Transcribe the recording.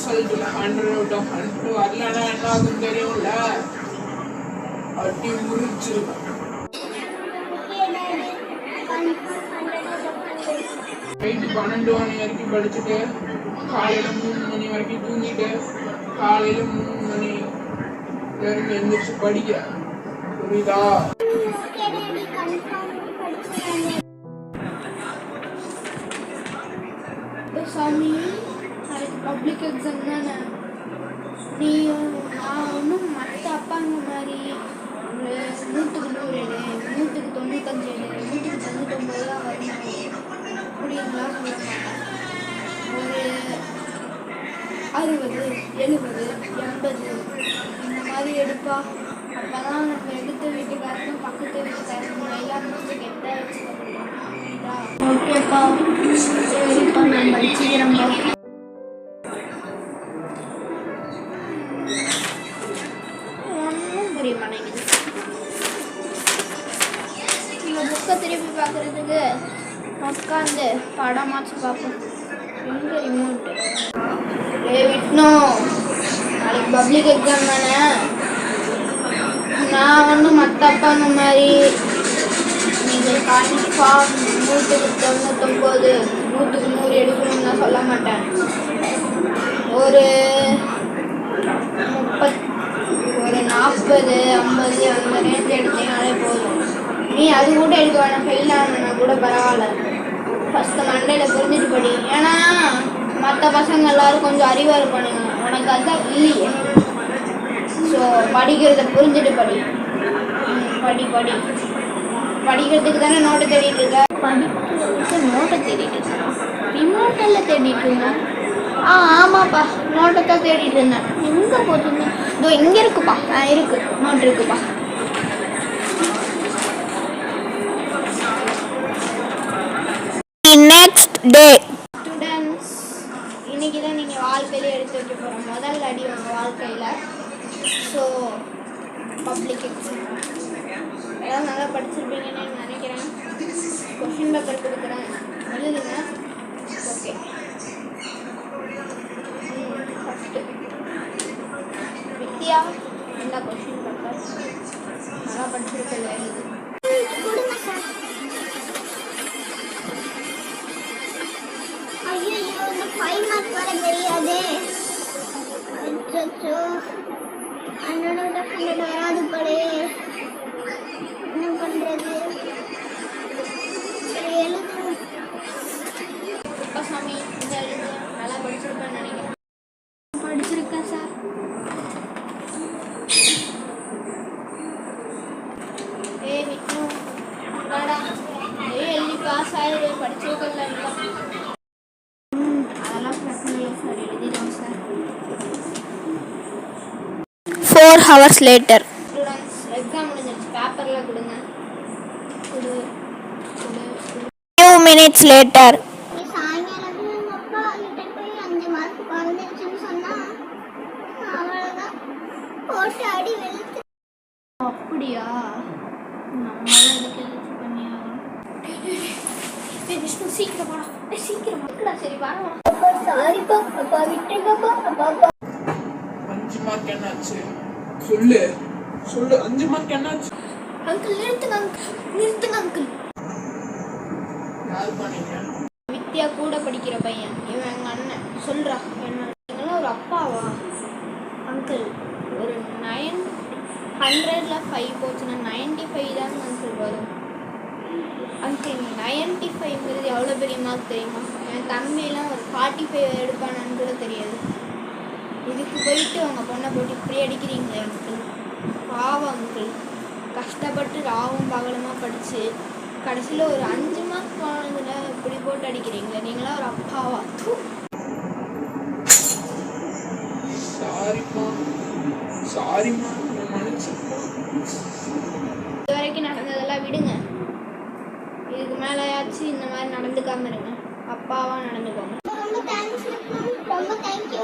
ரிசல்ட்டில் 100 out of 100 வரலன்னா என்ன ஆகும் தெரியும்ல, அடி முடிச்சிருக்கேன். நைட்டு 12 மணி வரைக்கும் படிச்சுட்டு காலையில் 3 மணி வரைக்கும் தூங்கிட்டு காலையில் 3 மணி வரைக்கும் எழுந்திரிச்சு படிக்க, புரியுதா? சாமி, நாளைக்கு பப்ளிக் எக்ஸாம் தானே. நீ நான் ஒன்றும் மற்ற அப்பாங்க மாதிரி ஒரு 100க்கு 100 எடு, 100க்கு 95 எடு, 100க்கு 99 தான் வரணும் அப்படிங்களா சொல்ல மாட்டேன். ஒரு 60, 70, 80 இந்த மாதிரி எடுப்பா. அப்போ தான் நம்ம எடுத்த வீட்டுக்காரரும் பக்கத்து வீட்டுக்காரரும் எல்லாம் முடிச்சு கெட்ட வச்சுக்க முடியும். ஓகேப்பா, சரிப்பா, நான் படிச்சுக்கிறேன்ப்பா. ஒன்றும் புரிய மாட்டேங்குது. இந்த புக்கை திருப்பி பார்க்குறதுக்கு உட்காந்து படமாச்சு பார்ப்போம். எங்கே ரிமோட்டு? விட்னோ, நாளைக்கு பப்ளிக் எக்ஸாம் தானே. நான் ஒன்றும் மற்ற அப்பாங்க மாதிரி நீங்கள் கன்ஃபார்ம் 100க்கு 99, 100க்கு 100 எடுக்கணும்னு நான் சொல்ல மாட்டேன். ஒரு 30, ஒரு 40, 50 அந்த ரேஞ்ச் எடுத்தீங்கனாலே போதும். நீ அது கூட எடுக்க வேணாம், ஃபெயில் ஆகணுன்னா கூட பரவாயில்ல. ஃபஸ்ட்டு மண்டையில் புரிஞ்சுட்டு படி. ஏன்னா மற்ற பசங்க எல்லோரும் கொஞ்சம் அறிவாக இருப்பானுங்க, உனக்கு அதுதான் இல்லையே. ஸோ படிக்கிறத புரிஞ்சுட்டு படி. படி படி படிக்கிறதுக்கு தானே நோட்டை தேடிட்டு இருக்க. படிக்கிறதுக்கு நோட்டை தேடிட்டு இருக்கேன், ரிமோட்டெல்லாம் தேடிட்டு இருந்தேன். ஆமாப்பா, நோட்டை தான் தேடிட்டு இருந்தேன். எங்கே போட்டுருந்தேன்? இதோ இங்கே இருக்குப்பா. இருக்கு, நோட் இருக்குப்பா. Next day. ஸ்டூடெண்ட்ஸ், இன்னைக்கு தான் நீங்கள் வாழ்க்கையில் எடுத்து வைக்க போகிற முதல் அடி உங்கள் வாழ்க்கையில். ஸோ பப்ளிக் எக்ஸாம் எல்லாம் நல்லா படிச்சிருப்பீங்கன்னு நினைக்கிறேன். கொஷின் பேப்பர் கொடுக்குறேன், எழுதுங்க. ஓகே, ஃபஸ்ட்டு வித்யா, இந்த கொஷின் பேப்பர் நல்லா படிச்சிருக்கல, எழுது. ஐயோ, 5 மார்க் வர தெரியாதே. அண்ணனோட வராது போலே. என்ன பண்றது? சரி, எழுது. சாமி, இந்த எழுது. நல்லா படிச்சிருப்பேன்னு நினைக்கிறேன். படிச்சிருக்கேன் சார். விஷ்ணு, எழுதி பாஸ் ஆயிடு. படிச்சிருக்கல, அதெல்லாம் பிரச்சனை இல்லை சார், எழுதிடுவோம் sir. 4 hours later. Students, exam முடிஞ்சிருச்சு, பேப்பரில் கொடுங்க. 2 minutes later. சாயங்காலம் எங்கள் அப்பா கிட்ட போய் 5 மார்க் குறைஞ்சிருச்சுன்னு சொன்னா அவ்வளோதான், போட்டு அடி வெளுத்து. அப்படியா? நம்மளால இதுக்கு எதாச்சும் பண்ணி ஆகணும். விஷ்ணு, சீக்கிரம் வாடா, சீக்கிரம் மக்கடா. சரி வாடா. சாரிப்பா, அப்பா விட்டுருக்கப்பா. அப்பா 5 மார்க் என்னாச்சு சொல்லு, சொல்லு. 5 மார்க் என்னாச்சு? அங்கிள் நிறுத்துங்க, நிறுத்துங்க அங்கிள். யார் பண்ணீங்க? வித்யா கூட படிக்கிற பையன், இவன் எங்கள் அண்ணன். சொல்கிறா, என்ன நீங்களாம் ஒரு அப்பாவா? அங்கிள், ஒரு 900ல் 5 போச்சுன்னா 95 தாங்க அங்கிள் வரும். அங்கிள், 95ங்கிறது எவ்வளோ பெரிய மார்க் தெரியுமா? என் தம்பியெல்லாம் ஒரு 45 எடுப்பானான்னு கூட தெரியாது. இதுக்கு போயிட்டு உங்கள் பொண்ணை போட்டு இப்படி அடிக்கிறீங்களே அங்கிள், பாவம் அங்கிள். கஷ்டப்பட்டு ராவும் பகலமாக படித்து கடைசியில் ஒரு 5 மார்க் போனதில் இப்படி போட்டு அடிக்கிறீங்களே, நீங்களாம் ஒரு அப்பாவா? சாரிம்மா, இது வரைக்கும் நடந்ததெல்லாம் விடுங்க. இதுக்கு மேலேயாச்சும் இந்த மாதிரி நடந்துக்காமல் இருங்க, அப்பாவாக நடந்துக்கோங்க. ரொம்ப தேங்க்ஸ், ரொம்ப தேங்க்யூ.